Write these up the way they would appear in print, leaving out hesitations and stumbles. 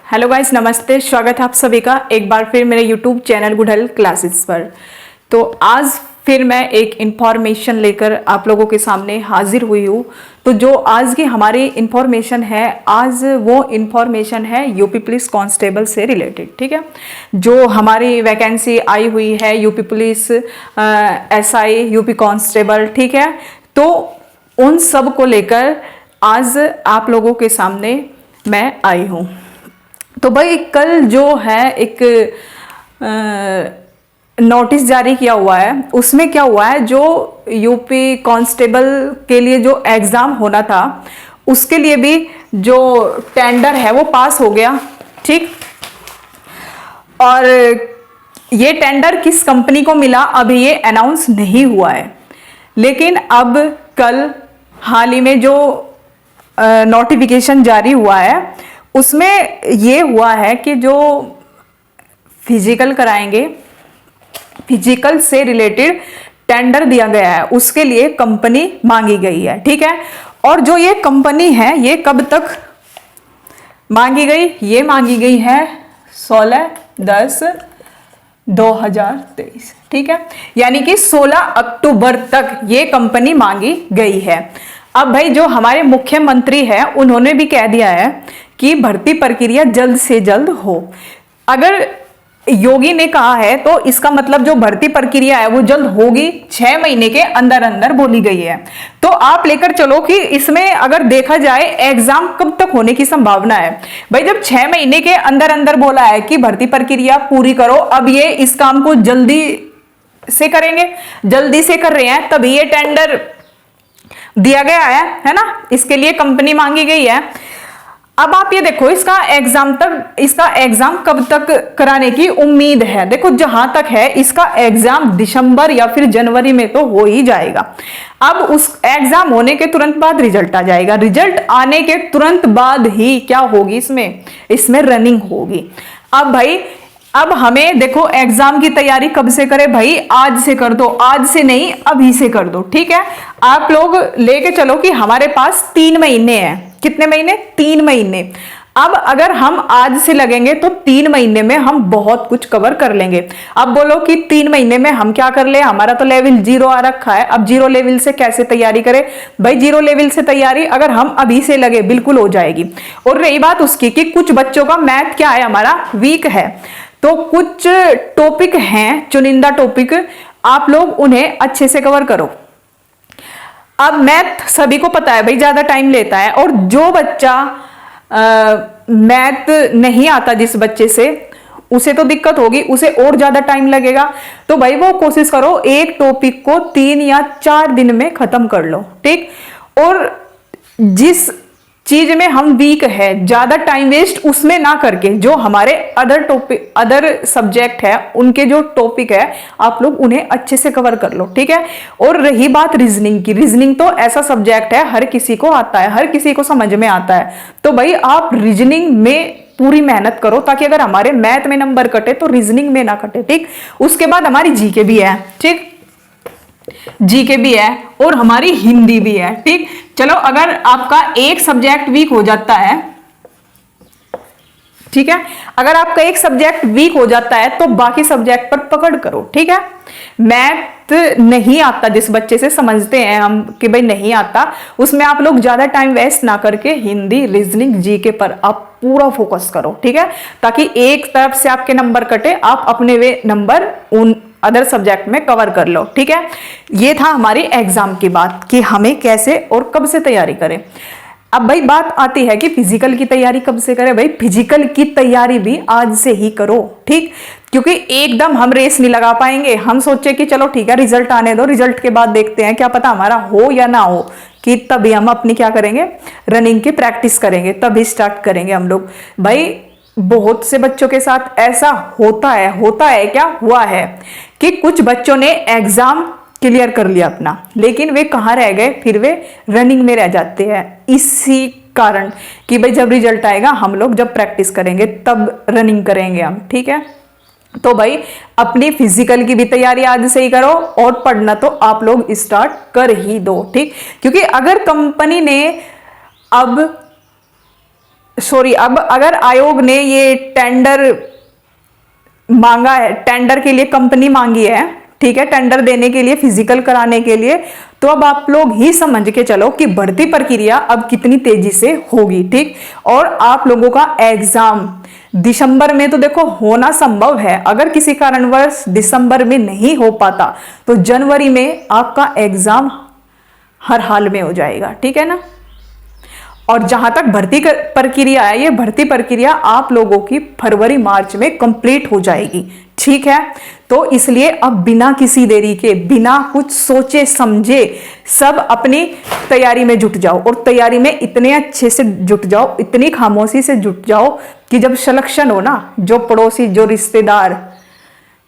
Hello guys, नमस्ते। स्वागत है आप सभी का एक बार फिर मेरे YouTube channel good health classes पर। तो आज फिर मैं एक इन्फॉर्मेशन लेकर आप लोगों के सामने हाजिर हुई हूँ। तो जो आज की हमारी इन्फॉर्मेशन है, आज वो इन्फॉर्मेशन है यूपी पुलिस कांस्टेबल से रिलेटेड। ठीक है, जो हमारी वैकेंसी आई हुई है UP police SI UP constable, ठीक है, तो उन सब को लेकर आज आप लोगों के सामने मैं आई हूँ। तो भाई कल जो है एक नोटिस जारी किया हुआ है, उसमें क्या हुआ है, जो यूपी कांस्टेबल के लिए जो एग्ज़ाम होना था उसके लिए भी जो टेंडर है वो पास हो गया। ठीक, और ये टेंडर किस कंपनी को मिला अभी ये अनाउंस नहीं हुआ है, लेकिन अब कल हाल ही में जो नोटिफिकेशन जारी हुआ है उसमें ये हुआ है कि जो फिजिकल कराएंगे, फिजिकल से रिलेटेड टेंडर दिया गया है, उसके लिए कंपनी मांगी गई है। ठीक है, और जो ये कंपनी है ये कब तक मांगी गई, ये मांगी गई है 16/10/2023। ठीक है, यानी कि 16 अक्टूबर तक ये कंपनी मांगी गई है। अब भाई जो हमारे मुख्यमंत्री है उन्होंने भी कह दिया है कि भर्ती प्रक्रिया जल्द से जल्द हो। अगर योगी ने कहा है तो इसका मतलब जो भर्ती प्रक्रिया है वो जल्द होगी, 6 महीने के अंदर अंदर बोली गई है। तो आप लेकर चलो कि इसमें अगर देखा जाए एग्जाम कब तक होने की संभावना है। भाई जब 6 महीने के अंदर अंदर बोला है कि भर्ती प्रक्रिया पूरी करो, अब ये इस काम को जल्दी से करेंगे, जल्दी से कर रहे हैं, तभी ये टेंडर दिया गया है ना, इसके लिए कंपनी मांगी गई है। अब आप ये देखो इसका एग्जाम कब तक कराने की उम्मीद है। देखो जहां तक है इसका एग्जाम दिसंबर या फिर जनवरी में तो हो ही जाएगा। अब उस एग्जाम होने के तुरंत बाद रिजल्ट आ जाएगा, रिजल्ट आने के तुरंत बाद ही क्या होगी, इसमें रनिंग होगी। अब भाई अब हमें देखो एग्जाम की तैयारी कब से करें भाई, आज से कर दो, आज से नहीं अभी से कर दो। ठीक है, आप लोग लेके चलो कि हमारे पास 3 महीने हैं। कितने महीने? 3 महीने। अब अगर हम आज से लगेंगे तो 3 महीने में हम बहुत कुछ कवर कर लेंगे। अब बोलो कि 3 महीने में हम क्या कर ले, हमारा तो लेवल 0 आ रखा है, अब 0 लेवल से कैसे तैयारी करें भाई। 0 लेवल से तैयारी अगर हम अभी से लगे बिल्कुल हो जाएगी। और रही बात उसकी कि कुछ बच्चों का मैथ क्या है हमारा वीक है, तो कुछ टॉपिक हैं, चुनिंदा टॉपिक, आप लोग उन्हें अच्छे से कवर करो। अब मैथ सभी को पता है भाई ज्यादा टाइम लेता है, और जो बच्चा मैथ नहीं आता, जिस बच्चे से उसे तो दिक्कत होगी, उसे और ज्यादा टाइम लगेगा। तो भाई वो कोशिश करो एक टॉपिक को 3 या 4 दिन में खत्म कर लो। ठीक, और जिस चीज में हम वीक है ज्यादा टाइम वेस्ट उसमें ना करके जो हमारे अदर सब्जेक्ट है उनके जो टॉपिक है आप लोग उन्हें अच्छे से कवर कर लो। ठीक है, और रही बात रीजनिंग की, रीजनिंग तो ऐसा सब्जेक्ट है हर किसी को आता है, हर किसी को समझ में आता है। तो भाई आप रीजनिंग में पूरी मेहनत करो ताकि अगर हमारे मैथ में नंबर कटे तो रीजनिंग में ना कटे। ठीक, उसके बाद हमारी जीके भी है। ठीक, जीके भी है और हमारी हिंदी भी है। ठीक, चलो अगर आपका एक सब्जेक्ट वीक हो जाता है, ठीक है, अगर आपका एक सब्जेक्ट वीक हो जाता है तो बाकी सब्जेक्ट पर पकड़ करो। ठीक है, मैथ नहीं आता जिस बच्चे से, समझते हैं हम कि भाई नहीं आता, उसमें आप लोग ज्यादा टाइम वेस्ट ना करके हिंदी रीजनिंग जीके पर आप पूरा फोकस करो। ठीक है, ताकि एक तरफ से आपके नंबर कटे, आप अपने वे नंबर उन अदर सब्जेक्ट में कवर कर लो। ठीक है, ये था हमारी एग्जाम की बात कि हमें कैसे और कब से तैयारी करें। अब भाई बात आती है कि फिजिकल की तैयारी कब से करें। भाई फिजिकल की तैयारी भी आज से ही करो। ठीक, क्योंकि एकदम हम रेस नहीं लगा पाएंगे। हम सोचे कि चलो ठीक है रिजल्ट आने दो, रिजल्ट के बाद देखते हैं क्या पता हमारा हो या ना हो, कि तभी हम अपनी क्या करेंगे, रनिंग की प्रैक्टिस करेंगे, तभी स्टार्ट करेंगे हम लोग। भाई बहुत से बच्चों के साथ ऐसा होता है क्या हुआ है कि कुछ बच्चों ने एग्जाम क्लियर कर लिया अपना, लेकिन वे कहाँ रह गए, फिर वे रनिंग में रह जाते हैं। इसी कारण कि भाई जब रिजल्ट आएगा हम लोग जब प्रैक्टिस करेंगे तब रनिंग करेंगे हम। ठीक है, तो भाई अपनी फिजिकल की भी तैयारी आज से ही करो और पढ़ना तो आप लोग स्टार्ट कर ही दो। ठीक, क्योंकि अगर कंपनी ने अब सॉरी, अब अगर आयोग ने ये टेंडर मांगा है, टेंडर के लिए कंपनी मांगी है, ठीक है, टेंडर देने के लिए, फिजिकल कराने के लिए, तो अब आप लोग ही समझ के चलो कि भर्ती प्रक्रिया अब कितनी तेजी से होगी, ठीक। और आप लोगों का एग्जाम दिसंबर में तो देखो होना संभव है, अगर किसी कारणवश दिसंबर में नहीं हो पाता तो जनवरी में आपका एग्जाम हर हाल में हो जाएगा, ठीक है ना। और जहां तक भर्ती प्रक्रिया है, ये भर्ती प्रक्रिया आप लोगों की फरवरी मार्च में कंप्लीट हो जाएगी, ठीक है। तो इसलिए अब बिना किसी देरी के, बिना कुछ सोचे समझे सब अपनी तैयारी में जुट जाओ, और तैयारी में इतने अच्छे से जुट जाओ, इतनी खामोशी से जुट जाओ कि जब सिलेक्शन हो ना, जो पड़ोसी, जो रिश्तेदार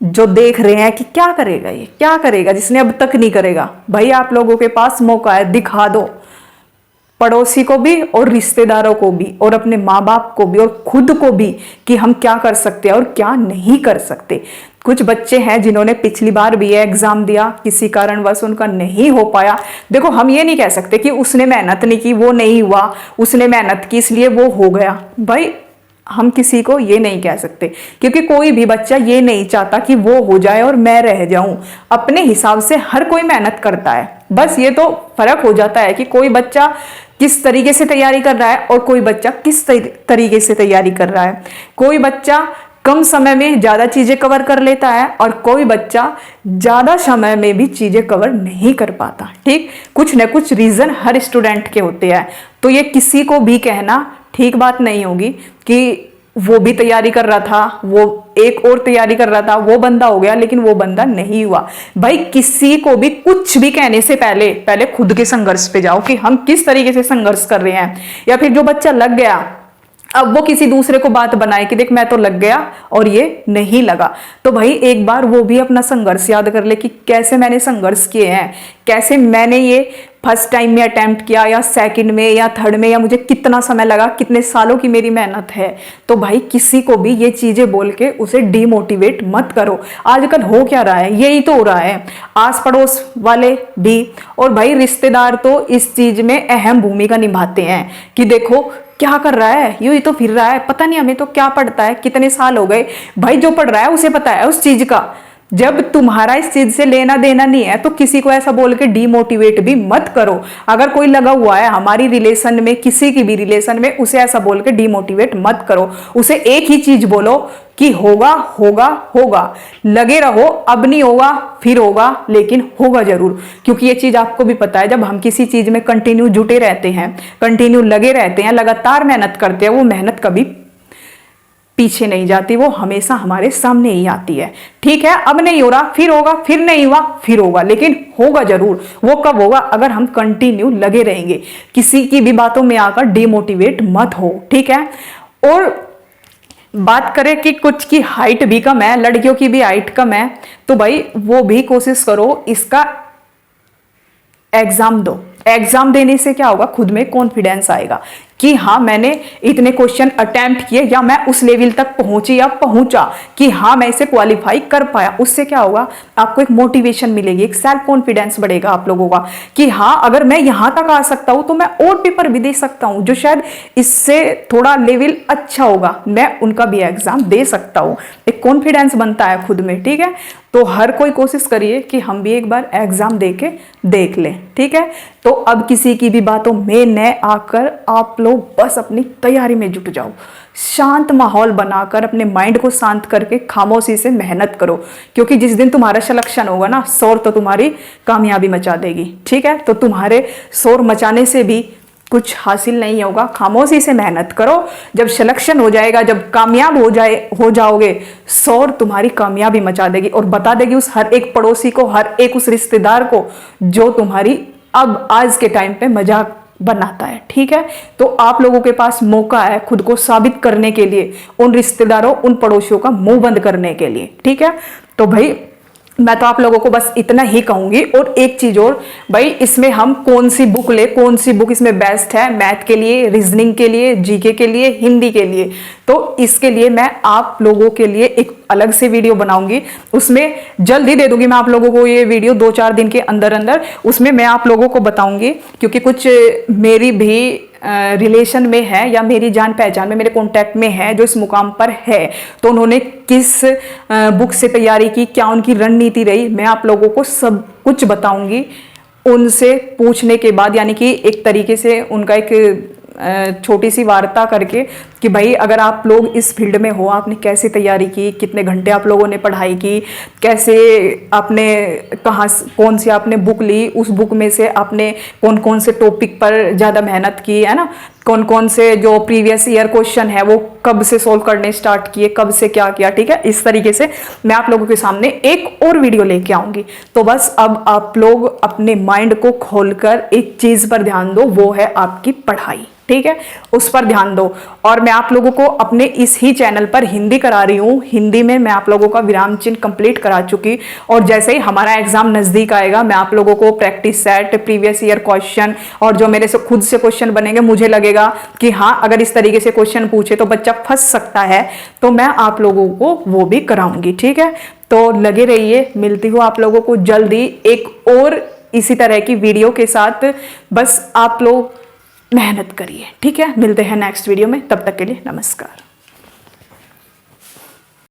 जो देख रहे हैं कि क्या करेगा ये, क्या करेगा जिसने अब तक नहीं करेगा, भाई आप लोगों के पास मौका है, दिखा दो पड़ोसी को भी और रिश्तेदारों को भी और अपने माँ बाप को भी और खुद को भी कि हम क्या कर सकते हैं और क्या नहीं कर सकते। कुछ बच्चे हैं जिन्होंने पिछली बार भी एग्जाम दिया, किसी कारणवश उनका नहीं हो पाया। देखो हम ये नहीं कह सकते कि उसने मेहनत नहीं की, वो नहीं हुआ, उसने मेहनत की इसलिए वो हो गया। भाई हम किसी को ये नहीं कह सकते, क्योंकि कोई भी बच्चा ये नहीं चाहता कि वो हो जाए और मैं रह जाऊं। अपने हिसाब से हर कोई मेहनत करता है, बस ये तो फर्क हो जाता है कि कोई बच्चा किस तरीके से तैयारी कर रहा है और कोई बच्चा किस तरीके से तैयारी कर रहा है। कोई बच्चा कम समय में ज्यादा चीजें कवर कर लेता है और कोई बच्चा ज्यादा समय में भी चीजें कवर नहीं कर पाता, ठीक। कुछ न कुछ रीजन हर स्टूडेंट के होते हैं, तो ये किसी को भी कहना ठीक बात नहीं होगी कि वो भी तैयारी कर रहा था, वो एक और तैयारी कर रहा था, वो बंदा हो गया लेकिन वो बंदा नहीं हुआ। भाई किसी को भी कुछ भी कहने से पहले पहले खुद के संघर्ष पे जाओ कि हम किस तरीके से संघर्ष कर रहे हैं। या फिर जो बच्चा लग गया अब वो किसी दूसरे को बात बनाए कि देख मैं तो लग गया और ये नहीं लगा, तो भाई एक बार वो भी अपना संघर्ष याद कर ले कि कैसे मैंने संघर्ष किए हैं, कैसे मैंने ये फर्स्ट टाइम में अटेम्प्ट किया या सेकंड में या थर्ड में, या मुझे कितना समय लगा, कितने सालों की मेरी मेहनत है। तो भाई किसी को भी ये चीजें बोल के उसे डिमोटिवेट मत करो। आजकल हो क्या रहा है, यही तो हो रहा है, आस पड़ोस वाले भी और भाई रिश्तेदार तो इस चीज में अहम भूमिका निभाते हैं कि देखो क्या कर रहा है, यूं ही तो फिर रहा है, पता नहीं हमें तो क्या पढ़ता है, कितने साल हो गए। भाई जो पढ़ रहा है उसे पता है उस चीज का। जब तुम्हारा इस चीज से लेना देना नहीं है तो किसी को ऐसा बोल के डिमोटिवेट भी मत करो। अगर कोई लगा हुआ है हमारी रिलेशन में, किसी की भी रिलेशन में, उसे ऐसा बोल के डिमोटिवेट मत करो। उसे एक ही चीज बोलो कि होगा होगा होगा, लगे रहो, अब नहीं होगा फिर होगा लेकिन होगा जरूर। क्योंकि ये चीज आपको भी पता है, जब हम किसी चीज में कंटिन्यू जुटे रहते हैं, कंटिन्यू लगे रहते हैं, लगातार मेहनत करते हैं, वो मेहनत कभी पीछे नहीं जाती, वो हमेशा हमारे सामने ही आती है, ठीक है। अब नहीं हो रहा फिर होगा, फिर नहीं हुआ फिर होगा, लेकिन होगा जरूर। वो कब होगा, अगर हम कंटिन्यू लगे रहेंगे। किसी की भी बातों में आकर डिमोटिवेट मत हो, ठीक है। और बात करें कि कुछ की हाइट भी कम है, लड़कियों की भी हाइट कम है, तो भाई वो भी कोशिश करो इसका एग्जाम दो। एग्जाम देने से क्या होगा, खुद में कॉन्फिडेंस आएगा कि हाँ मैंने इतने क्वेश्चन अटेम्प्ट किए, या मैं उस लेवल तक पहुंची या पहुंचा कि हाँ मैं इसे क्वालिफाई कर पाया। उससे क्या होगा, आपको एक मोटिवेशन मिलेगी, एक सेल्फ कॉन्फिडेंस बढ़ेगा आप लोगों का कि हाँ अगर मैं यहां तक आ सकता हूं तो मैं और पेपर भी दे सकता हूं जो शायद इससे थोड़ा लेवल अच्छा होगा, मैं उनका भी एग्जाम दे सकता हूं। एक कॉन्फिडेंस बनता है खुद में, ठीक है। तो हर कोई कोशिश करिए कि हम भी एक बार एग्जाम दे के देख लें, ठीक है। तो अब किसी की भी बातों में न आकर आप लोग बस अपनी तैयारी में जुट जाओ, शांत माहौल बनाकर अपने माइंड को शांत करके खामोशी से मेहनत करो। क्योंकि जिस दिन तुम्हारा सिलेक्शन होगा ना, शोर तो तुम्हारी कामयाबी मचा देगी, ठीक है। तो तुम्हारे शोर मचाने से भी कुछ हासिल नहीं होगा, खामोशी से मेहनत करो। जब सिलेक्शन हो जाएगा, जब कामयाब हो जाओगे, शोर तुम्हारी कामयाबी मचा देगी और बता देगी उस हर एक पड़ोसी को, हर एक उस रिश्तेदार को जो तुम्हारी अब आज के टाइम पे मजाक बनाता है, ठीक है। तो आप लोगों के पास मौका है खुद को साबित करने के लिए, उन रिश्तेदारों, उन पड़ोसियों का मुंह बंद करने के लिए, ठीक है। तो भाई मैं तो आप लोगों को बस इतना ही कहूंगी। और एक चीज और, भाई इसमें हम कौन सी बुक ले, कौन सी बुक इसमें बेस्ट है, मैथ के लिए, रीजनिंग के लिए, जीके के लिए, हिंदी के लिए, तो इसके लिए मैं आप लोगों के लिए एक अलग से वीडियो बनाऊंगी। उसमें जल्दी दे दूंगी मैं आप लोगों को ये वीडियो, 2-4 दिन के अंदर अंदर उसमें मैं आप लोगों को बताऊंगी। क्योंकि कुछ मेरी भी रिलेशन में है या मेरी जान पहचान में, मेरे कॉन्टैक्ट में है, जो इस मुकाम पर है, तो उन्होंने किस बुक से तैयारी की, क्या उनकी रणनीति रही, मैं आप लोगों को सब कुछ बताऊंगी उनसे पूछने के बाद। यानी कि एक तरीके से उनका एक छोटी सी वार्ता करके कि भाई अगर आप लोग इस फील्ड में हो, आपने कैसे तैयारी की, कितने घंटे आप लोगों ने पढ़ाई की, कैसे आपने कहाँ कौन सी आपने बुक ली, उस बुक में से आपने कौन कौन से टॉपिक पर ज़्यादा मेहनत की है ना, कौन कौन से जो प्रीवियस ईयर क्वेश्चन है वो कब से सोल्व करने स्टार्ट किए, कब से क्या किया। ठीक है, इस तरीके से मैं आप लोगों के सामने एक और वीडियो लेके आऊंगी। तो बस अब आप लोग अपने माइंड को खोलकर एक चीज पर ध्यान दो, वो है आपकी पढ़ाई। ठीक है, उस पर ध्यान दो। और मैं आप लोगों को अपने इस ही चैनल पर हिंदी करा रही हूँ। हिंदी में मैं आप लोगों का विराम चिन्ह कंप्लीट करा चुकी, और जैसे ही हमारा एग्जाम नजदीक आएगा मैं आप लोगों को practice set, previous year question और जो मेरे से खुद से क्वेश्चन बनेंगे, मुझे लगेगा कि हाँ अगर इस तरीके से क्वेश्चन पूछे तो बच्चा फंस सकता है, तो मैं आप लोगों को वो भी कराऊंगी। ठीक है, तो लगे रहिए, मिलती हूँ आप लोगों को जल्दी एक और इसी तरह की वीडियो के साथ। बस आप लोग मेहनत करिए। ठीक है, मिलते हैं नेक्स्ट वीडियो में, तब तक के लिए नमस्कार।